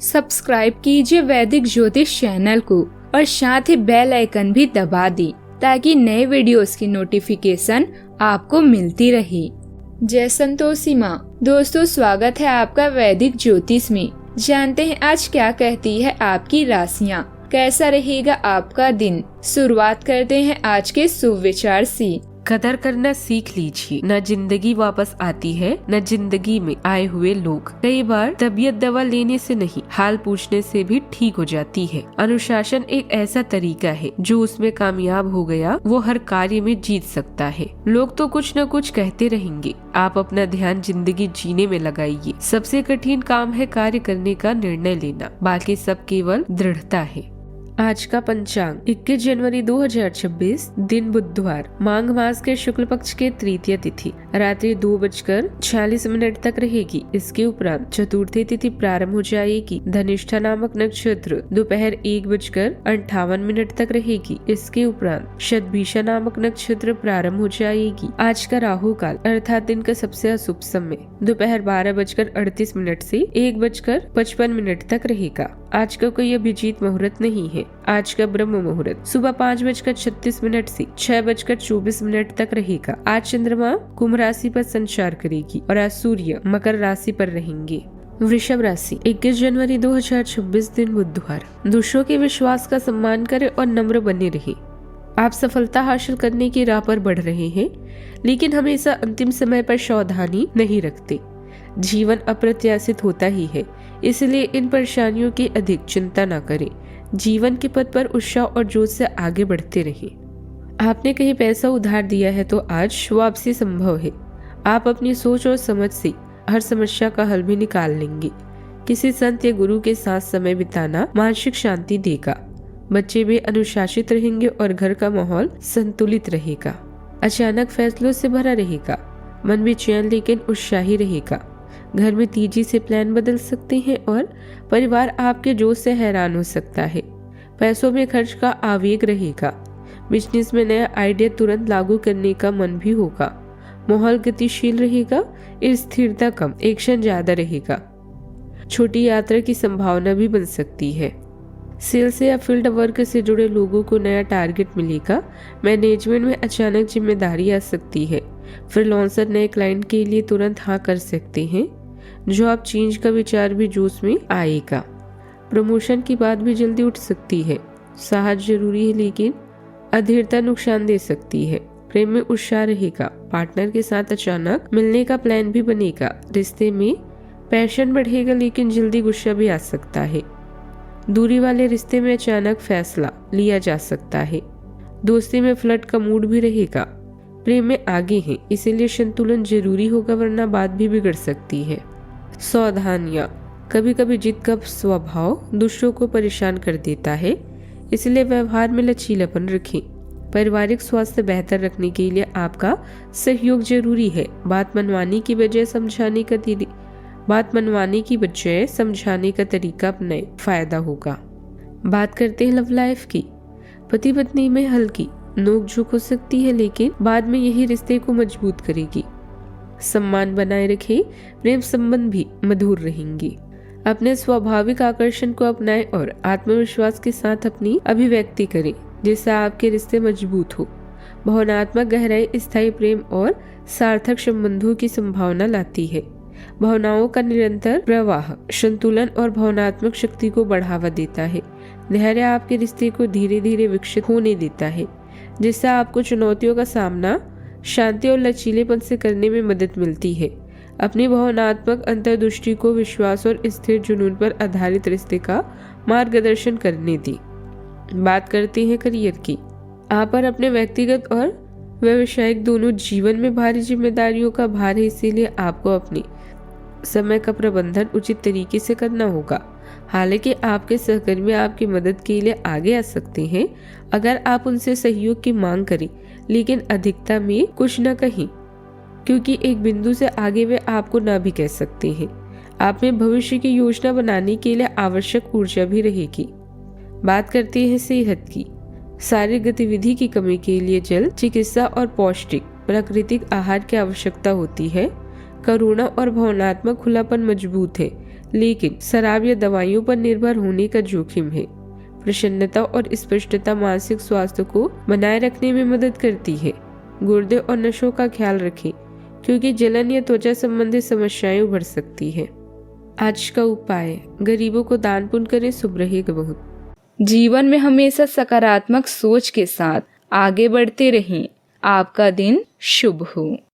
Subscribe कीजिए वैदिक ज्योतिष चैनल को और साथ ही बेल आइकन भी दबा दी ताकि नए वीडियोस की नोटिफिकेशन आपको मिलती रहे। जय संतोषी माँ। दोस्तों, स्वागत है आपका वैदिक ज्योतिष में। जानते हैं आज क्या कहती है आपकी राशियाँ, कैसा रहेगा आपका दिन। शुरुआत करते हैं आज के शुभ विचार से। कदर करना सीख लीजिए। न जिंदगी वापस आती है न जिंदगी में आए हुए लोग। कई बार तबीयत दवा लेने से नहीं, हाल पूछने से भी ठीक हो जाती है। अनुशासन एक ऐसा तरीका है जो उसमें कामयाब हो गया वो हर कार्य में जीत सकता है। लोग तो कुछ न कुछ कहते रहेंगे, आप अपना ध्यान जिंदगी जीने में लगाइए। सबसे कठिन काम है कार्य करने का निर्णय लेना, बाकी सब केवल दृढ़ता है। आज का पंचांग 21 जनवरी 2026, दिन बुधवार, माघ मास के शुक्ल पक्ष के तृतीय तिथि रात्रि 2:46 तक रहेगी। इसके उपरांत चतुर्थी तिथि प्रारंभ हो जाएगी। धनिष्ठा नामक नक्षत्र दोपहर 1:58 तक रहेगी। इसके उपरांत शतभिषा नामक नक्षत्र प्रारंभ हो जाएगी। आज का राहु काल अर्थात दिन का सबसे अशुभ समय दोपहर 12:38 से 1:55 तक रहेगा। आज का कोई अभिजीत मुहूर्त नहीं है। आज का ब्रह्म मुहूर्त सुबह 5:36 से 6:24 तक रहेगा। आज चंद्रमा कुंभ राशि पर संचार करेगी और आज सूर्य मकर राशि पर रहेंगे। वृषभ राशि 21 जनवरी 2026, दिन बुधवार। दूसरों के विश्वास का सम्मान करें और नम्र बने रहे। आप सफलता हासिल करने की राह पर बढ़ रहे हैं, लेकिन हमेशा अंतिम समय पर सावधानी नहीं रखते। जीवन अप्रत्याशित होता ही है, इसलिए इन परेशानियों की अधिक चिंता न करें। जीवन के पथ पर उत्साह और जोश से आगे बढ़ते रहें। आपने कहीं पैसा उधार दिया है तो आज वापसी संभव है। आप अपनी सोच और समझ से हर समस्या का हल भी निकाल लेंगे। किसी संत या गुरु के साथ समय बिताना मानसिक शांति देगा। बच्चे भी अनुशासित रहेंगे और घर का माहौल संतुलित रहेगा। अचानक फैसलों से भरा रहेगा। मन भी चैन लेकिन उत्साही रहेगा। घर में तेजी से प्लान बदल सकते हैं और परिवार आपके जोश से हैरान हो सकता है। पैसों में खर्च का आवेग रहेगा। बिजनेस में नया आइडिया तुरंत लागू करने का मन भी होगा। माहौल गतिशील रहेगा, स्थिरता कम, एक्शन ज्यादा रहेगा। छोटी यात्रा की संभावना भी बन सकती है। सेल्स या फील्ड वर्क से जुड़े लोगों को नया टारगेट मिलेगा। मैनेजमेंट में अचानक जिम्मेदारी आ सकती है। फ्रीलांसर नए क्लाइंट के लिए तुरंत हाँ कर सकते हैं। जॉब चेंज का विचार भी जोश में आएगा। प्रमोशन की बात भी जल्दी उठ सकती है। साहस जरूरी है, लेकिन अधीरता नुकसान दे सकती है। प्रेम में उत्साह रहेगा। पार्टनर के साथ अचानक मिलने का प्लान भी बनेगा। रिश्ते में पैशन बढ़ेगा, लेकिन जल्दी गुस्सा भी आ सकता है। दूरी वाले रिश्ते में अचानक फैसला लिया जा सकता है। दोस्ती में फ्लर्ट का मूड भी रहेगा। प्रेम में आगे हैं, इसीलिए संतुलन जरूरी होगा, वरना बात भी बिगड़ सकती है। सावधानियां, कभी कभी जिद का स्वभाव दूसरों को परेशान कर देता है, इसलिए व्यवहार में लचीलापन रखें। पारिवारिक स्वास्थ्य बेहतर रखने के लिए आपका सहयोग जरूरी है। बात मनवाने की बजाय समझाने का तरीका अपनाएं, फायदा होगा। बात करते हैं लव लाइफ की। पति पत्नी में हल्की नोक झोंक हो सकती है, लेकिन बाद में यही रिश्ते को मजबूत करेगी। सम्मान बनाए रखें, प्रेम संबंध भी मधुर रहेंगे। अपने स्वाभाविक आकर्षण को अपनाएं और आत्मविश्वास के साथ अपनी अभिव्यक्ति करें, जिससे आपके रिश्ते मजबूत हो। भावनात्मक गहराई स्थायी प्रेम और सार्थक संबंधों की संभावना लाती है। भावनाओं का निरंतर प्रवाह संतुलन और भावनात्मक शक्ति को बढ़ावा देता है। धैर्य आपके रिश्ते को धीरे धीरे विकसित होने देता है, जिससे आपको चुनौतियों का सामना शांति और लचीलेपन से करने में मदद मिलती है। अपनी भावनात्मक अंतर्दृष्टि को विश्वास और स्थिर जुनून पर आधारित रिश्ते का मार्गदर्शन करने दी। बात करते हैं करियर की। आप पर अपने व्यक्तिगत और व्यावसायिक दोनों जीवन में भारी जिम्मेदारियों का भार है, इसीलिए आपको अपने समय का प्रबंधन उचित तरीके से करना होगा। हालांकि आपके सहकर्मी आपकी मदद के लिए आगे आ सकते हैं अगर आप उनसे सहयोग की मांग करें, लेकिन अधिकता में कुछ न कहें, क्योंकि एक बिंदु से आगे वे आपको ना भी कह सकते हैं। आप में भविष्य की योजना बनाने के लिए आवश्यक ऊर्जा भी रहेगी। बात करते हैं सेहत की। शारीरिक गतिविधि की कमी के लिए जल चिकित्सा और पौष्टिक प्राकृतिक आहार की आवश्यकता होती है। करुणा और भावनात्मक खुलापन मजबूत है, लेकिन शराब या दवाइयों पर निर्भर होने का जोखिम है। प्रसन्नता और स्पष्टता मानसिक स्वास्थ्य को बनाए रखने में मदद करती है। गुर्दे और नसों का ख्याल रखें क्योंकि जलन या त्वचा संबंधी समस्याएं उभर सकती है। आज का उपाय, गरीबों को दान पुण्य करें, शुभ रहेगा बहुत। जीवन में हमेशा सकारात्मक सोच के साथ आगे बढ़ते रहें। आपका दिन शुभ हो।